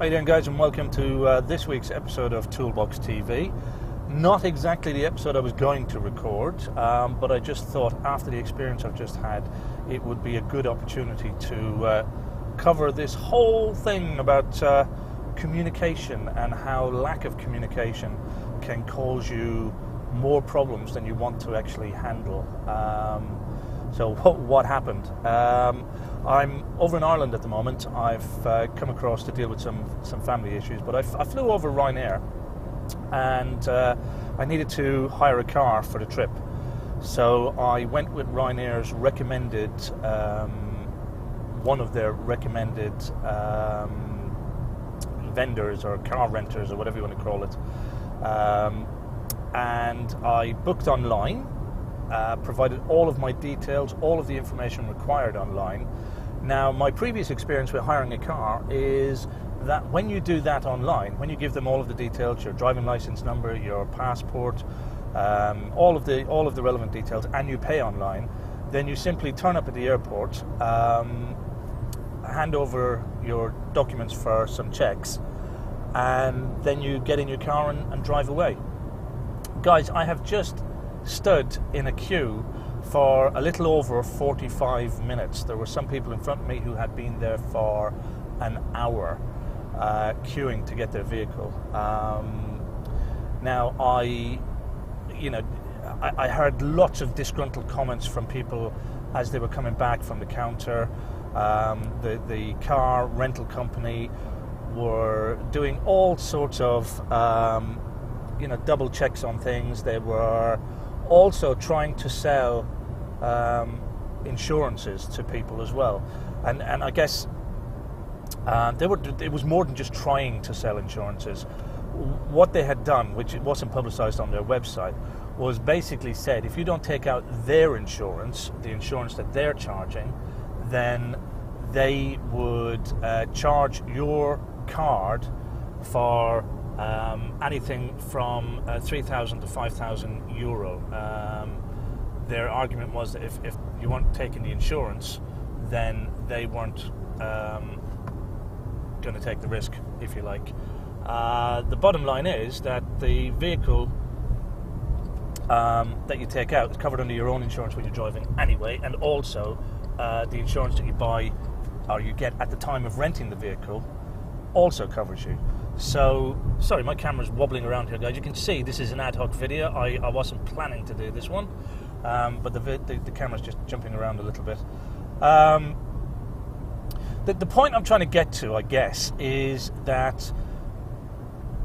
you doing, guys, and welcome to this week's episode of Toolbox TV. Not exactly the episode I was going to record, but I just thought after the experience I've just had, it would be a good opportunity to cover this whole thing about communication and how lack of communication can cause you more problems than you want to actually handle. So what happened? I'm over in Ireland at the moment. I've come across to deal with some family issues, but I flew over Ryanair, and I needed to hire a car for the trip. So I went with Ryanair's recommended, one of their recommended vendors or car renters or whatever you want to call it, and I booked online. Provided all of my details, all of the information required online. Now, my previous experience with hiring a car is that when you do that online, when you give them all of the details, your driving license number, your passport, all of the relevant details, and you pay online, then you simply turn up at the airport, hand over your documents for some checks, and then you get in your car and drive away. Guys, I have just stood in a queue for a little over 45 minutes. There were some people in front of me who had been there for an hour queuing to get their vehicle. Now, I heard lots of disgruntled comments from people as they were coming back from the counter. The car rental company were doing all sorts of double checks on things. They were also trying to sell insurances to people as well, and I guess it was more than just trying to sell insurances. What they had done, which it wasn't publicized on their website, was basically said, if you don't take out their insurance, the insurance that they're charging, then they would charge your card for anything from 3,000 to 5,000 euro. Their argument was that if you weren't taking the insurance, then they weren't going to take the risk, if you like. The bottom line is that the vehicle that you take out is covered under your own insurance when you're driving anyway, and also the insurance that you buy or you get at the time of renting the vehicle also covers you. So, sorry, my camera's wobbling around here, guys. You can see this is an ad hoc video. I wasn't planning to do this one, but the camera's just jumping around a little bit. The point I'm trying to get to, I guess, is that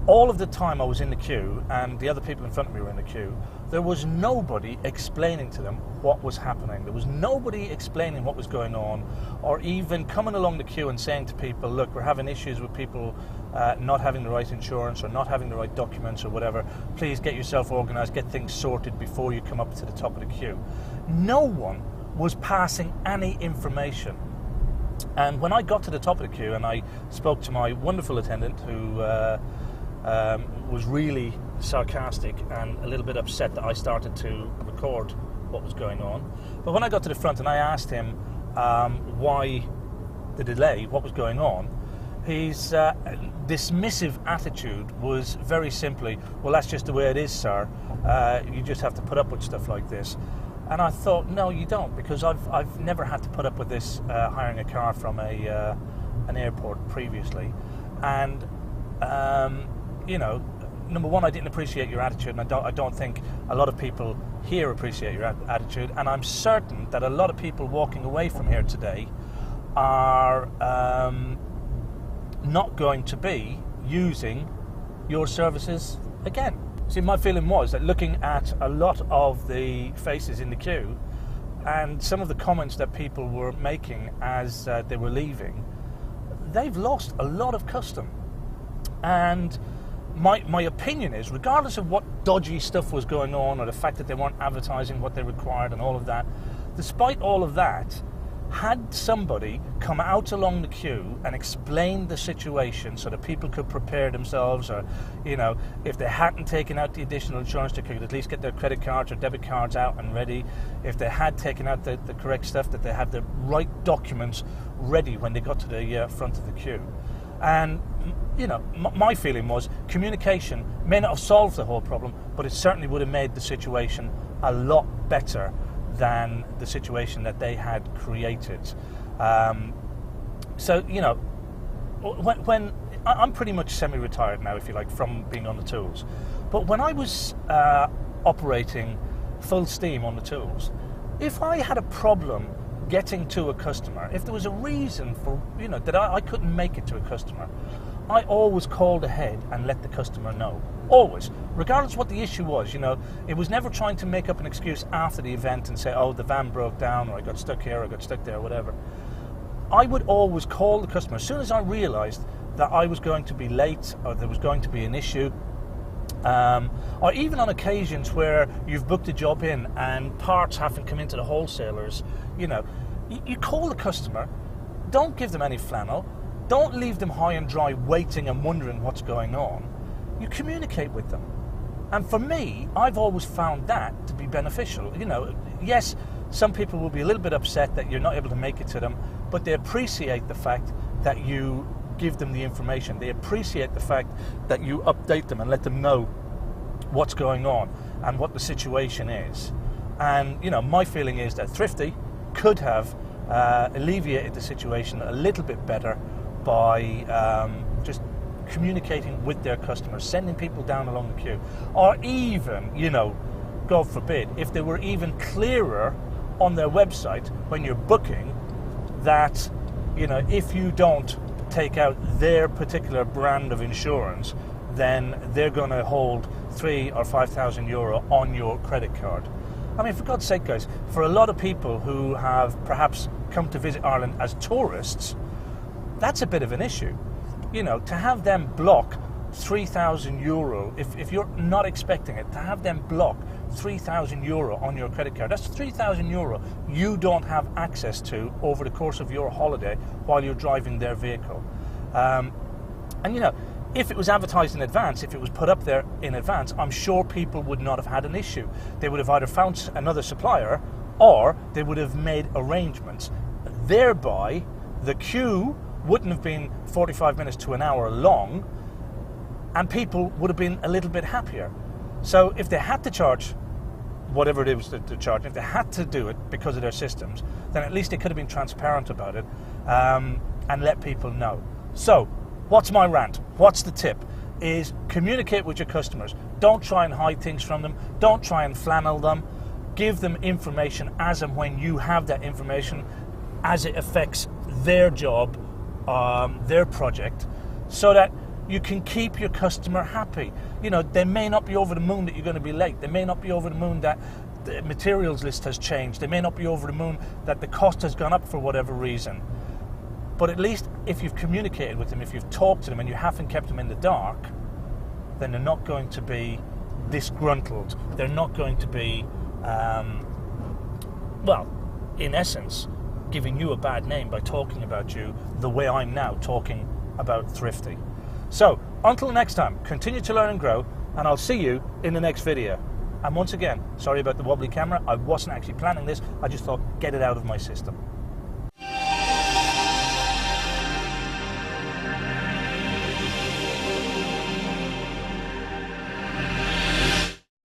all of the time I was in the queue and the other people in front of me were in the queue, there was nobody explaining to them what was happening. There was nobody explaining what was going on, or even coming along the queue and saying to people, look, we're having issues with people not having the right insurance or not having the right documents or whatever. Please get yourself organised, get things sorted before you come up to the top of the queue. No one was passing any information. And when I got to the top of the queue and I spoke to my wonderful attendant who was really sarcastic and a little bit upset that I started to record what was going on. But when I got to the front and I asked him why the delay, what was going on, his dismissive attitude was very simply, well, that's just the way it is, sir. You just have to put up with stuff like this. And I thought, no, you don't, because I've never had to put up with this hiring a car from an airport previously. And number one, I didn't appreciate your attitude, and I don't think a lot of people here appreciate your attitude, and I'm certain that a lot of people walking away from here today are not going to be using your services again. See, my feeling was that looking at a lot of the faces in the queue and some of the comments that people were making as they were leaving, they've lost a lot of custom. And my opinion is, regardless of what dodgy stuff was going on or the fact that they weren't advertising what they required and all of that, despite all of that, had somebody come out along the queue and explain the situation so that people could prepare themselves, or, if they hadn't taken out the additional insurance, they could at least get their credit cards or debit cards out and ready. If they had taken out the correct stuff, that they had the right documents ready when they got to the front of the queue. And you know, my feeling was communication may not have solved the whole problem, but it certainly would have made the situation a lot better than the situation that they had created. So, you know, when I'm pretty much semi-retired now, if you like, from being on the tools. But when I was operating full steam on the tools, if I had a problem getting to a customer, if there was a reason for, you know, that I couldn't make it to a customer, I always called ahead and let the customer know. Always. Regardless of what the issue was, you know, it was never trying to make up an excuse after the event and say, oh, the van broke down, or I got stuck here, or I got stuck there, or whatever. I would always call the customer as soon as I realised that I was going to be late or there was going to be an issue, or even on occasions where you've booked a job in and parts haven't come into the wholesalers. You know, you call the customer, don't give them any flannel, don't leave them high and dry waiting and wondering what's going on. You communicate with them. And for me, I've always found that to be beneficial. You know, yes, some people will be a little bit upset that you're not able to make it to them, but they appreciate the fact that you give them the information. They appreciate the fact that you update them and let them know what's going on and what the situation is. And, you know, my feeling is that Thrifty could have alleviated the situation a little bit better by just communicating with their customers, sending people down along the queue, or even, you know, God forbid, if they were even clearer on their website when you're booking that, you know, if you don't take out their particular brand of insurance, then they're going to hold 3,000 or 5,000 euro on your credit card. I mean, for God's sake, guys, for a lot of people who have perhaps come to visit Ireland as tourists, that's a bit of an issue. You know, to have them block 3,000 euro, if you're not expecting it, to have them block 3,000 euro on your credit card, that's 3,000 euro you don't have access to over the course of your holiday while you're driving their vehicle. And, you know, if it was advertised in advance, if it was put up there in advance, I'm sure people would not have had an issue. They would have either found another supplier or they would have made arrangements. Thereby, the queue wouldn't have been 45 minutes to an hour long, and people would have been a little bit happier. So if they had to charge whatever it was that they're charging, if they had to do it because of their systems, then at least they could have been transparent about it and let people know. So what's my rant? What's the tip? Is communicate with your customers. Don't try and hide things from them. Don't try and flannel them. Give them information as and when you have that information, as it affects their job, their project, so that you can keep your customer happy. You know, they may not be over the moon that you're going to be late. They may not be over the moon that the materials list has changed. They may not be over the moon that the cost has gone up for whatever reason. But at least if you've communicated with them, if you've talked to them and you haven't kept them in the dark, then they're not going to be disgruntled. They're not going to be, well, in essence, giving you a bad name by talking about you the way I'm now talking about Thrifty. So, until next time, continue to learn and grow, and I'll see you in the next video. And once again, sorry about the wobbly camera. I wasn't actually planning this. I just thought, get it out of my system.